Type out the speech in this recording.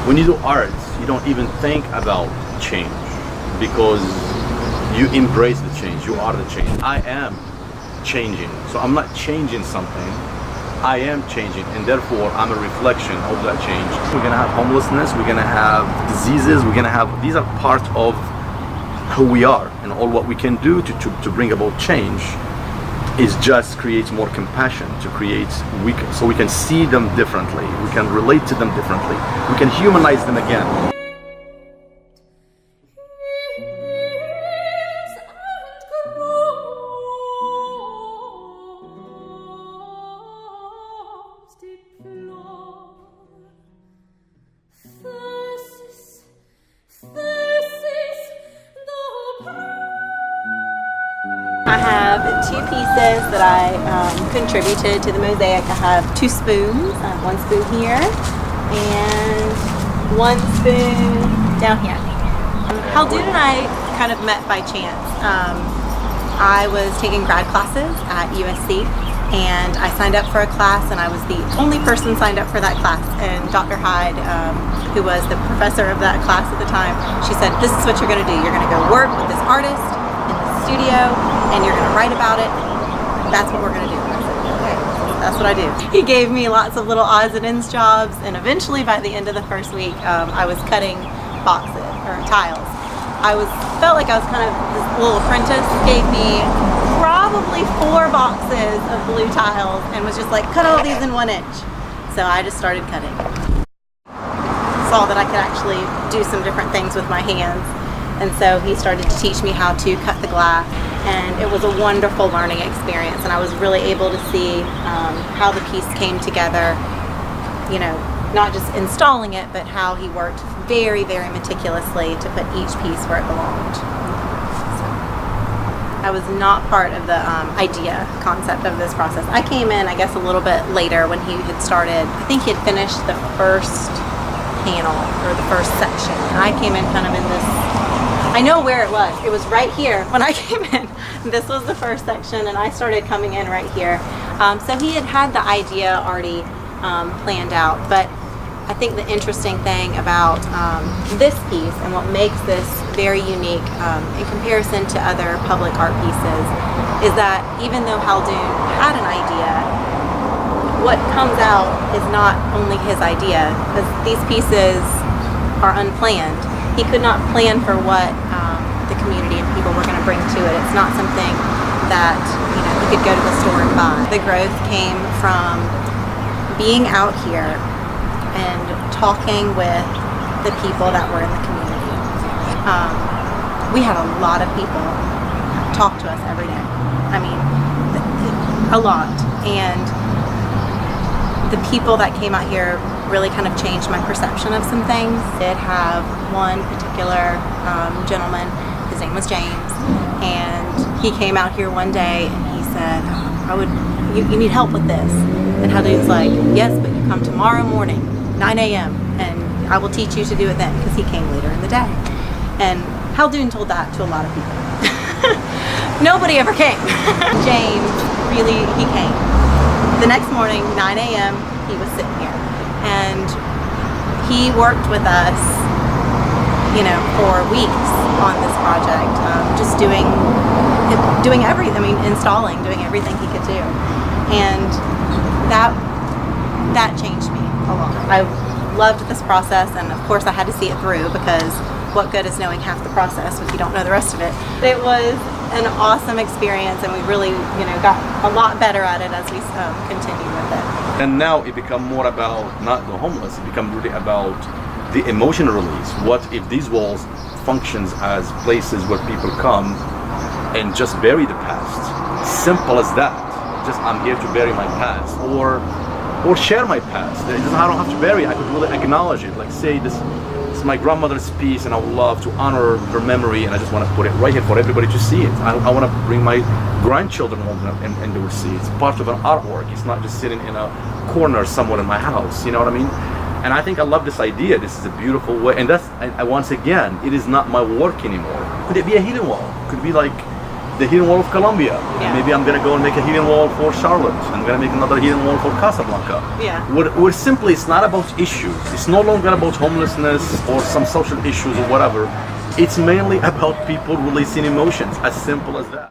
When you do art, you don't even think about change because you embrace the change. You are the change. I am changing. So I'm not changing something. I am changing, and therefore I'm a reflection of that change. We're gonna have homelessness, we're gonna have diseases, these are part of who we are, and all what we can do to bring about change is just create more compassion, so we can see them differently, we can relate to them differently, we can humanize them again. I have 2 pieces that I contributed to the mosaic. I have 2 spoons. I have 1 spoon here and 1 spoon down here. Khaldoune and I kind of met by chance. I was taking grad classes at USC and I signed up for a class, and I was the only person signed up for that class. And Dr. Hyde, who was the professor of that class at the time, she said, "This is what you're going to do. You're going to go work with this artist in the studio and you're going to write about it. That's what we're going to do." I said, "Okay, that's what I do." He gave me lots of little odds and ends jobs, and eventually by the end of the first week I was cutting boxes or tiles. Felt like I was kind of this little apprentice. Gave me probably 4 boxes of blue tiles and was just like, "Cut all these in 1 inch." So I just started cutting. Saw that I could actually do some different things with my hands. And so he started to teach me how to cut the glass, and it was a wonderful learning experience, and I was really able to see how the piece came together, you know, not just installing it, but how he worked very, very meticulously to put each piece where it belonged. So I was not part of the concept of this process. I came in, I guess, a little bit later when he had started. I think he had finished the first panel or the first section. I came in kind of in this, I know where it was. It was right here when I came in. This was the first section, and I started coming in right here. So he had the idea already planned out. But I think the interesting thing about this piece and what makes this very unique in comparison to other public art pieces is that even though Khaldoune had an idea, what comes out is not only his idea, because these pieces are unplanned. He could not plan for what the community and people were going to bring to it. It's not something that, you know, he could go to the store and buy. The growth came from being out here and talking with the people that were in the community. We had a lot of people talk to us every day. I mean, a lot. And the people that came out here really kind of changed my perception of some things. I did have one particular gentleman, his name was James, and he came out here one day and he said, you need help with this. And Khaldoune's like, "Yes, but you come tomorrow morning, 9 a.m., and I will teach you to do it then," because he came later in the day. And Khaldoune told that to a lot of people. Nobody ever came. James, really, he came. The next morning, 9 a.m., he was sitting here. And he worked with us, you know, for weeks on this project, just doing everything, installing, doing everything he could do. And that changed me a lot. I loved this process, and of course I had to see it through, because what good is knowing half the process if you don't know the rest of it? It was an awesome experience, and we really, you know, got a lot better at it as we continued with it. And now it become more about not the homeless, it become really about the emotional release. What if these walls functions as places where people come and just bury the past? Simple as that. Just, I'm here to bury my past, or share my past. I don't have to bury it, I could really acknowledge it. Like, say this is my grandmother's piece and I would love to honor her memory, and I just want to put it right here for everybody to see it. I want to bring my grandchildren home and they will see it. It's part of an artwork. It's not just sitting in a corner somewhere in my house, you know what I mean? And I think I love this idea. This is a beautiful way, and that's, once again, it is not my work anymore. Could it be a healing wall? Could it be like the healing wall of Colombia. Yeah. And maybe I'm gonna go and make a healing wall for Charlotte. I'm gonna make another healing wall for Casablanca. Yeah. We're simply, it's not about issues. It's no longer about homelessness or some social issues or whatever. It's mainly about people releasing emotions, as simple as that.